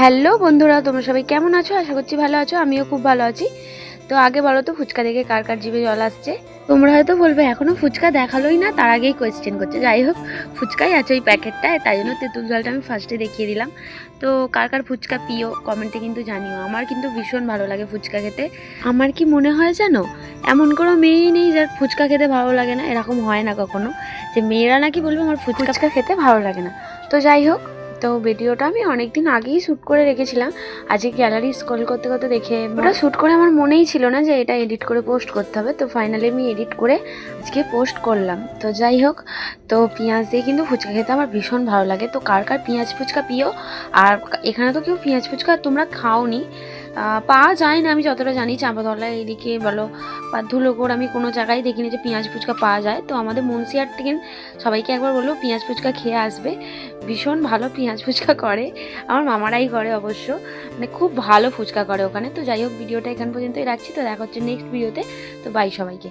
Hello বন্ধুরা, তোমরা সবাই কেমন আছো? আশা করছি ভালো আছো। আমিও খুব ভালো আছি। তো আগে বলো তো, ফুচকা দেখে কার কার জিভে জল আসছে? তোমরা হয়তো বলবে এখনো ফুচকা দেখালোই না, তার আগেই কোয়েশ্চেন করছে। যাই হোক, ফুচকাই আছে ওই প্যাকেটটায়, তাই জন্য তেঁতুল জলটা আমি ফার্স্টে দেখিয়ে দিলাম। তো কার কার ফুচকা প্রিয় কমেন্টে কিন্তু জানিও। আমার কিন্তু ভীষণ ভালো লাগে ফুচকা খেতে। আমার কি মনে হয় জানো, এমন কোনো মেয়েই নেই যার ফুচকা খেতে ভালো লাগে না। এরকম হয় না কখনো যে মেয়েরা নাকি বলবে আমার ফুচকা খেতে ভালো লাগে না। তো যাই হোক, তো ভিডিওটা আমি অনেক দিন আগেই শ্যুট করে রেখেছিলাম। আজকে গ্যালারি স্ক্রল করতে করতে দেখে ওটা শ্যুট করে আমার মনেই ছিল না যে এটা এডিট করে পোস্ট করতে হবে। তো ফাইনালি আমি এডিট করে আজকে পোস্ট করলাম। তো যাই হোক, তো পেঁয়াজ দিয়ে কিন্তু ফুচকা খেতে আমার ভীষণ ভালো লাগে। তো কার কার পেঁয়াজ ফুচকা প্রিয়? আর এখানে তো কেউ পেঁয়াজ ফুচকা তোমরা খাওনি, পাওয়া যায় না আমি যতটা জানি। চাঁপাতলায় এদিকে বলো বা ধুলোগড়, আমি কোনো জায়গায় দেখিনি যে পেঁয়াজ ফুচকা পাওয়া যায়। তো আমাদের মুন্সিয়ার থেকে সবাইকে একবার বলবো পেঁয়াজ ফুচকা খেয়ে আসবে। ভীষণ ভালো পেঁয়াজ ফুচকা করে, আমার মামারাই করে অবশ্য, মানে খুব ভালো ফুচকা করে ওখানে। তো যাই হোক, ভিডিওটা এখান পর্যন্তই রাখছি। তো দেখা হচ্ছে নেক্সট ভিডিওতে। তো বাই সবাইকে।